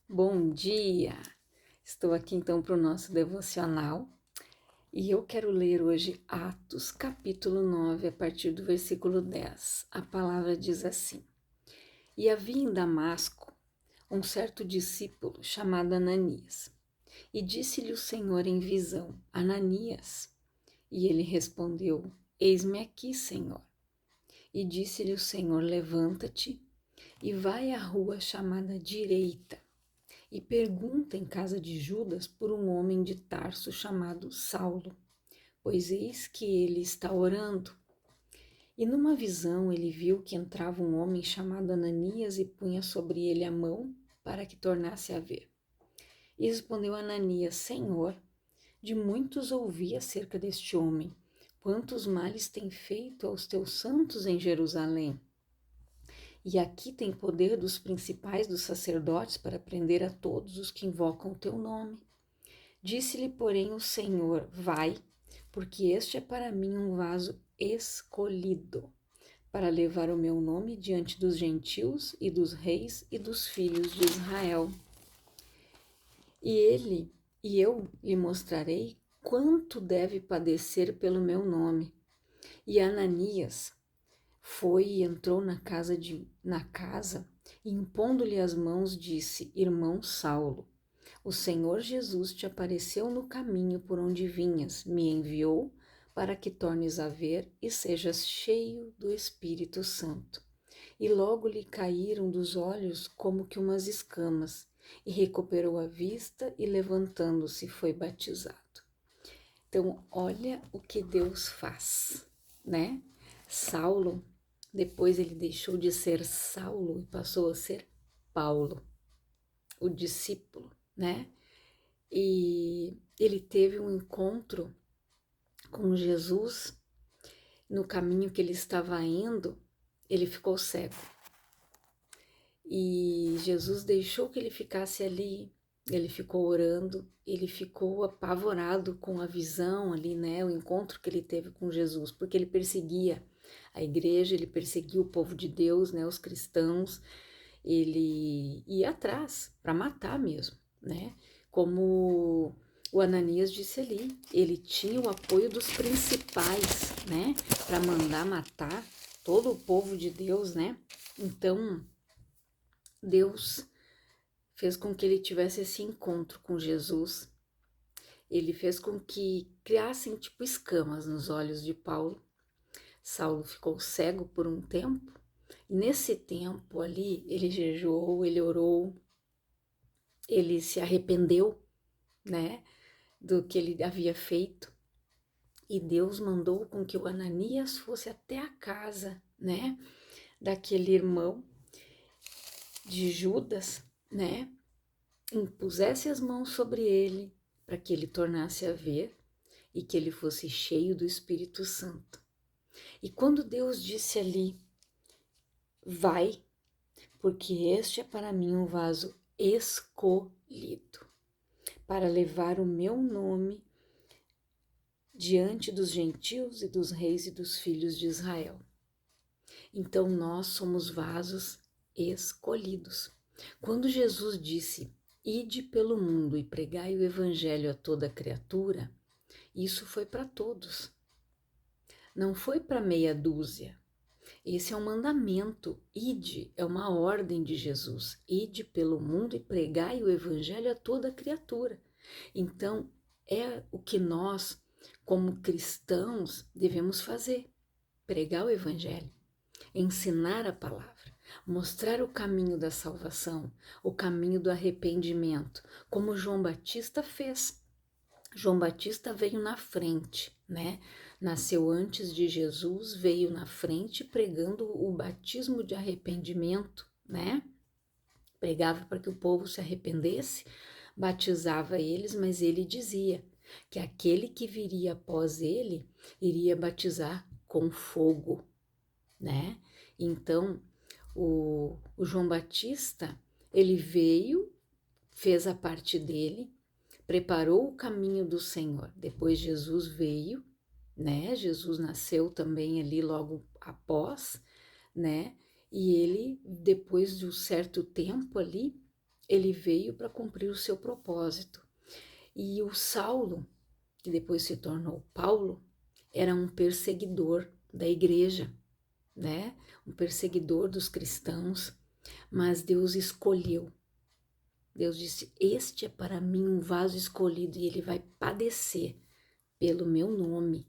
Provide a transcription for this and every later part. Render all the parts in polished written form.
Bom dia! Estou aqui então para o nosso devocional e eu quero ler hoje Atos, capítulo 9, a partir do versículo 10. A palavra diz assim: E havia em Damasco um certo discípulo chamado Ananias, e disse-lhe o Senhor em visão: Ananias. E ele respondeu: Eis-me aqui, Senhor. E disse-lhe o Senhor: Levanta-te e vai à rua chamada Direita e pergunta em casa de Judas por um homem de Tarso chamado Saulo, pois eis que ele está orando. E numa visão ele viu que entrava um homem chamado Ananias e punha sobre ele a mão para que tornasse a ver. E respondeu Ananias: Senhor, de muitos ouvi acerca deste homem, quantos males tem feito aos teus santos em Jerusalém. E aqui tem poder dos principais dos sacerdotes para prender a todos os que invocam o teu nome. Disse-lhe, porém, o Senhor: Vai, porque este é para mim um vaso escolhido, para levar o meu nome diante dos gentios e dos reis e dos filhos de Israel. E eu lhe mostrarei quanto deve padecer pelo meu nome. E Ananias foi e entrou na casa e, impondo-lhe as mãos, disse: Irmão Saulo, o Senhor Jesus te apareceu no caminho por onde vinhas, me enviou para que tornes a ver e sejas cheio do Espírito Santo. E logo lhe caíram dos olhos como que umas escamas, e recuperou a vista e, levantando-se, foi batizado. Então, olha o que Deus faz, né? Saulo, depois ele deixou de ser Saulo e passou a ser Paulo, o discípulo, né? E ele teve um encontro com Jesus no caminho que ele estava indo, ele ficou cego. E Jesus deixou que ele ficasse ali, ele ficou orando, ele ficou apavorado com a visão ali, né, o encontro que ele teve com Jesus, porque ele perseguia a igreja, ele perseguia o povo de Deus, né, os cristãos, ele ia atrás para matar mesmo, né? Como o Ananias disse ali, ele tinha o apoio dos principais, né, para mandar matar todo o povo de Deus, né? Então, Deus fez com que ele tivesse esse encontro com Jesus. Ele fez com que criassem tipo escamas nos olhos de Paulo. Saulo ficou cego por um tempo. Nesse tempo ali, ele jejuou, ele orou, ele se arrependeu, né, do que ele havia feito. E Deus mandou com que o Ananias fosse até a casa, né, daquele irmão de Judas, né, impusesse as mãos sobre ele para que ele tornasse a ver e que ele fosse cheio do Espírito Santo. E quando Deus disse ali, vai, porque este é para mim um vaso escolhido, para levar o meu nome diante dos gentios e dos reis e dos filhos de Israel. Então nós somos vasos escolhidos. Quando Jesus disse: Ide pelo mundo e pregai o evangelho a toda criatura, isso foi para todos. Não foi para meia dúzia. Esse é um mandamento. Ide é uma ordem de Jesus. Ide pelo mundo e pregai o evangelho a toda criatura. Então, é o que nós, como cristãos, devemos fazer. Pregar o evangelho, ensinar a palavra, mostrar o caminho da salvação, o caminho do arrependimento, como João Batista fez. João Batista veio na frente, né? Nasceu antes de Jesus, veio na frente pregando o batismo de arrependimento, né? Pregava para que o povo se arrependesse, batizava eles, mas ele dizia que aquele que viria após ele iria batizar com fogo, né? Então, o João Batista, ele veio, fez a parte dele, preparou o caminho do Senhor. Depois Jesus veio, né? Jesus nasceu também ali logo após, né? E ele, depois de um certo tempo ali, Ele veio para cumprir o seu propósito. E o Saulo, que depois se tornou Paulo, era um perseguidor da igreja, né? Um perseguidor dos cristãos, mas Deus escolheu. Deus disse: Este é para mim um vaso escolhido e ele vai padecer pelo meu nome.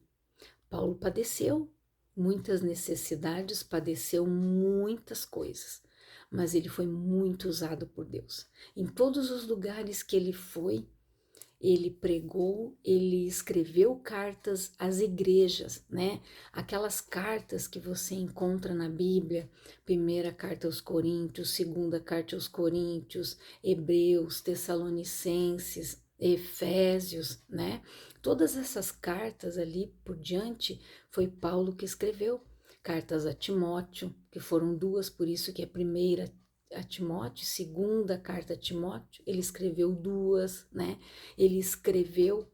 Paulo padeceu muitas necessidades, padeceu muitas coisas, mas ele foi muito usado por Deus. Em todos os lugares que ele foi, ele pregou, ele escreveu cartas às igrejas, né? Aquelas cartas que você encontra na Bíblia, primeira carta aos Coríntios, segunda carta aos Coríntios, Hebreus, Tessalonicenses, Efésios, né? Todas essas cartas ali por diante foi Paulo que escreveu. Cartas a Timóteo, que foram duas, por isso que a primeira a Timóteo, segunda carta a Timóteo, ele escreveu duas, né? Ele escreveu,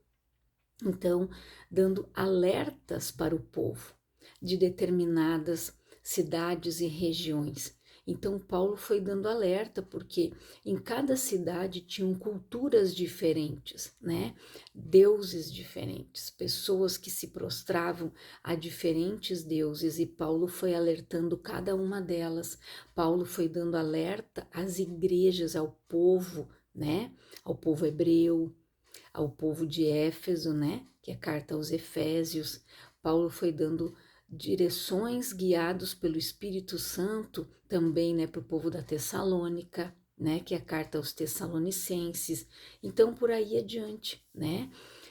então, dando alertas para o povo de determinadas cidades e regiões. Então, Paulo foi dando alerta, porque em cada cidade tinham culturas diferentes, né? Deuses diferentes, pessoas que se prostravam a diferentes deuses, e Paulo foi alertando cada uma delas. Paulo foi dando alerta às igrejas, ao povo, né? Ao povo hebreu, ao povo de Éfeso, né? Que é a carta aos Efésios. Paulo foi dando direções guiados pelo Espírito Santo também, né, para o povo da Tessalônica, né, que é a carta aos Tessalonicenses. Então, por aí adiante, né?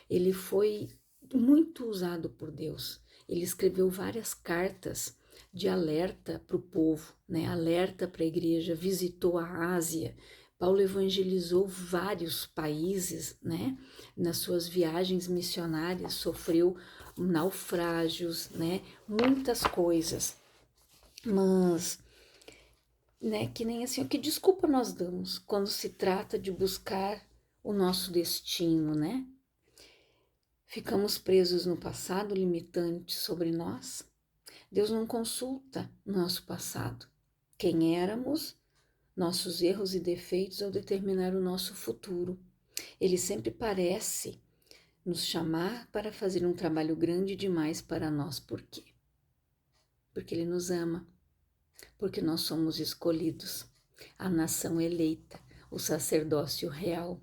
Ele foi muito usado por Deus. Ele escreveu várias cartas de alerta para o povo, né? Alerta para a igreja, visitou a Ásia. Paulo evangelizou vários países, né? Nas suas viagens missionárias, sofreu naufrágios, né? Muitas coisas. Mas, né, que nem assim, que desculpa nós damos quando se trata de buscar o nosso destino, né? Ficamos presos no passado limitante sobre nós. Deus não consulta nosso passado, quem éramos, nossos erros e defeitos ao determinar o nosso futuro. Ele sempre parece nos chamar para fazer um trabalho grande demais para nós. Por quê? Porque Ele nos ama, porque nós somos escolhidos, a nação eleita, o sacerdócio real,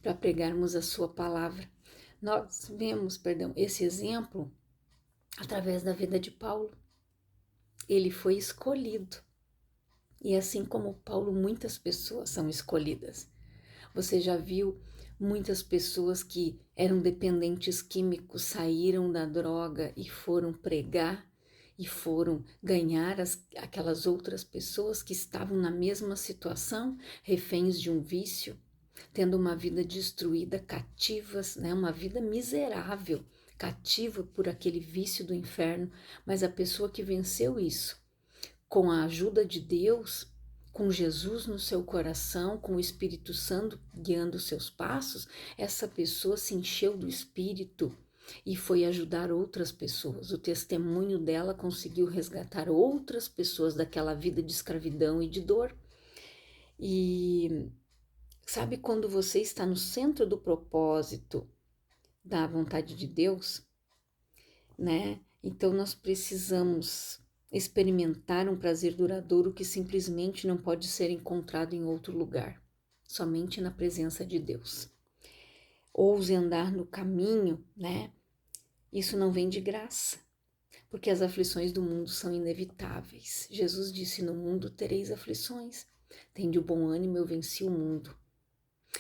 para pregarmos a sua palavra. Nós vemos, esse exemplo através da vida de Paulo. Ele foi escolhido. E assim como Paulo, muitas pessoas são escolhidas. Você já viu muitas pessoas que eram dependentes químicos, saíram da droga e foram pregar e foram ganhar aquelas outras pessoas que estavam na mesma situação, reféns de um vício, tendo uma vida destruída, cativas, né? Uma vida miserável, cativa por aquele vício do inferno, mas a pessoa que venceu isso, com a ajuda de Deus, com Jesus no seu coração, com o Espírito Santo guiando os seus passos, essa pessoa se encheu do Espírito e foi ajudar outras pessoas. O testemunho dela conseguiu resgatar outras pessoas daquela vida de escravidão e de dor. E sabe quando você está no centro do propósito da vontade de Deus, né? Então nós precisamos experimentar um prazer duradouro que simplesmente não pode ser encontrado em outro lugar, somente na presença de Deus. Ouse andar no caminho, né? Isso não vem de graça, porque as aflições do mundo são inevitáveis. Jesus disse: no mundo tereis aflições. Tende o bom ânimo, eu venci o mundo.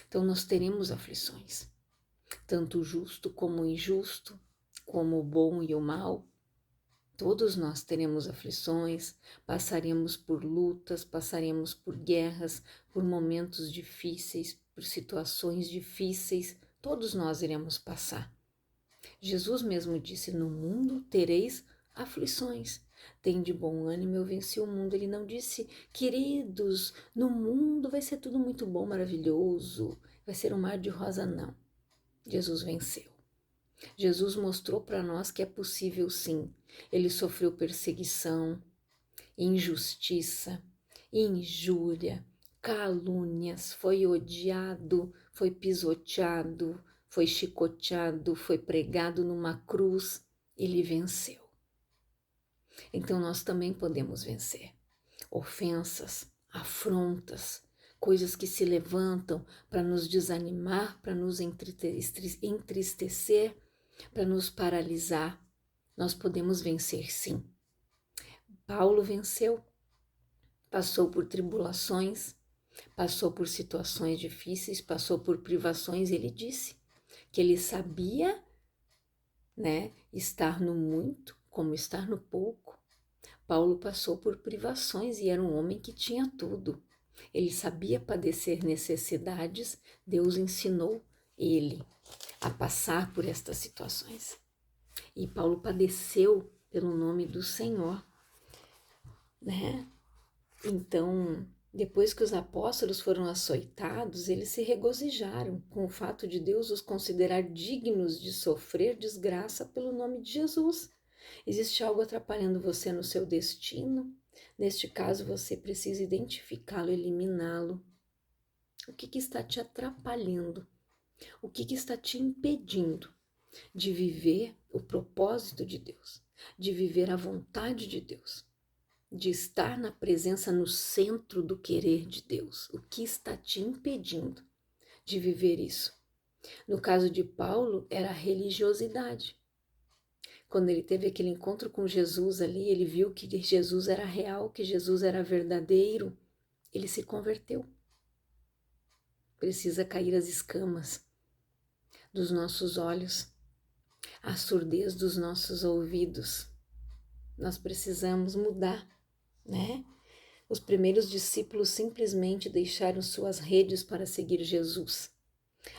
Então nós teremos aflições, tanto o justo como o injusto, como o bom e o mal. Todos nós teremos aflições, passaremos por lutas, passaremos por guerras, por momentos difíceis, por situações difíceis, todos nós iremos passar. Jesus mesmo disse: no mundo tereis aflições. Tem de bom ânimo, eu venci o mundo. Ele não disse: queridos, no mundo vai ser tudo muito bom, maravilhoso, vai ser um mar de rosa, não. Jesus venceu. Jesus mostrou para nós que é possível sim. Ele sofreu perseguição, injustiça, injúria, calúnias, foi odiado, foi pisoteado, foi chicoteado, foi pregado numa cruz, ele venceu. Então nós também podemos vencer ofensas, afrontas, coisas que se levantam para nos desanimar, para nos entristecer, para nos paralisar. Nós podemos vencer, sim. Paulo venceu, passou por tribulações, passou por situações difíceis, passou por privações. Ele disse que ele sabia, né, estar no muito como estar no pouco. Paulo passou por privações e era um homem que tinha tudo. Ele sabia padecer necessidades, Deus ensinou ele a passar por estas situações. E Paulo padeceu pelo nome do Senhor, né? Então, depois que os apóstolos foram açoitados, eles se regozijaram com o fato de Deus os considerar dignos de sofrer desgraça pelo nome de Jesus. Existe algo atrapalhando você no seu destino? Neste caso, você precisa identificá-lo, eliminá-lo. O que está te atrapalhando? O que está te impedindo de viver o propósito de Deus, de viver a vontade de Deus, de estar na presença, no centro do querer de Deus? O que está te impedindo de viver isso? No caso de Paulo, era a religiosidade. Quando ele teve aquele encontro com Jesus ali, ele viu que Jesus era real, que Jesus era verdadeiro, ele se converteu. Precisa cair as escamas dos nossos olhos, a surdez dos nossos ouvidos. Nós precisamos mudar, né? Os primeiros discípulos simplesmente deixaram suas redes para seguir Jesus.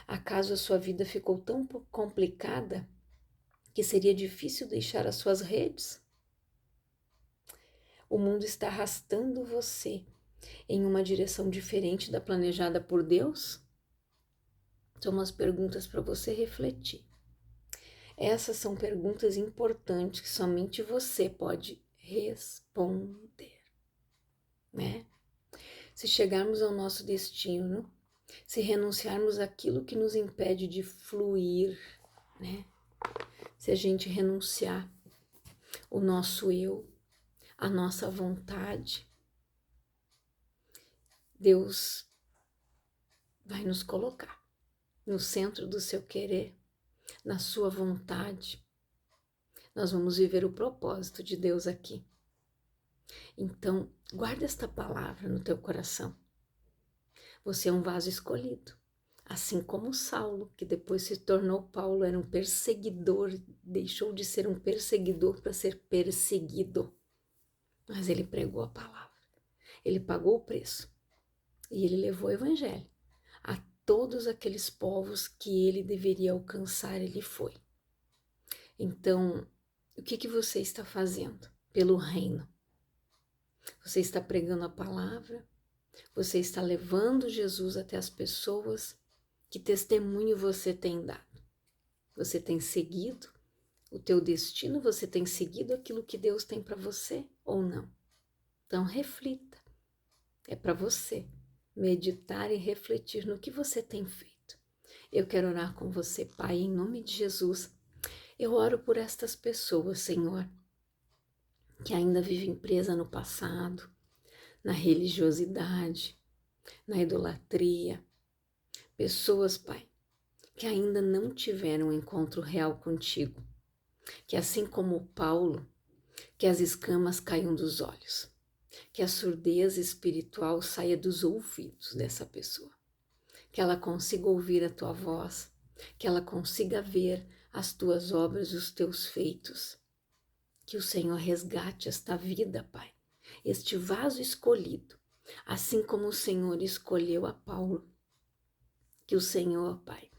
Acaso a sua vida ficou tão complicada que seria difícil deixar as suas redes? O mundo está arrastando você em uma direção diferente da planejada por Deus? São umas perguntas para você refletir. Essas são perguntas importantes que somente você pode responder, né? Se chegarmos ao nosso destino, se renunciarmos àquilo que nos impede de fluir, né? Se a gente renunciar o nosso eu, a nossa vontade, Deus vai nos colocar no centro do seu querer, na sua vontade. Nós vamos viver o propósito de Deus aqui. Então, guarda esta palavra no teu coração. Você é um vaso escolhido, assim como Saulo, que depois se tornou Paulo, era um perseguidor, deixou de ser um perseguidor para ser perseguido. Mas ele pregou a palavra, ele pagou o preço e ele levou o evangelho a todos aqueles povos que ele deveria alcançar, ele foi. Então, o que você está fazendo pelo reino? Você está pregando a palavra? Você está levando Jesus até as pessoas? Que testemunho você tem dado? Você tem seguido o teu destino? Você tem seguido aquilo que Deus tem para você ou não? Então reflita. É para você meditar e refletir no que você tem feito. Eu quero orar com você, Pai, em nome de Jesus. Eu oro por estas pessoas, Senhor, que ainda vivem presa no passado, na religiosidade, na idolatria. Pessoas, Pai, que ainda não tiveram um encontro real contigo. Que assim como Paulo, que as escamas caiam dos olhos. Que a surdez espiritual saia dos ouvidos dessa pessoa. Que ela consiga ouvir a tua voz. Que ela consiga ver as tuas obras, os teus feitos. Que o Senhor resgate esta vida, Pai. Este vaso escolhido. Assim como o Senhor escolheu a Paulo. Que o Senhor, Pai,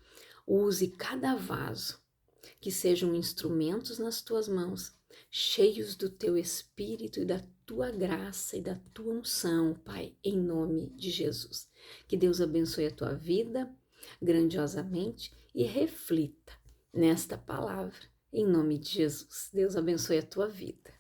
use cada vaso. Que sejam instrumentos nas tuas mãos, cheios do teu Espírito e da tua graça e da tua unção, Pai, em nome de Jesus. Que Deus abençoe a tua vida grandiosamente e reflita nesta palavra, em nome de Jesus. Deus abençoe a tua vida.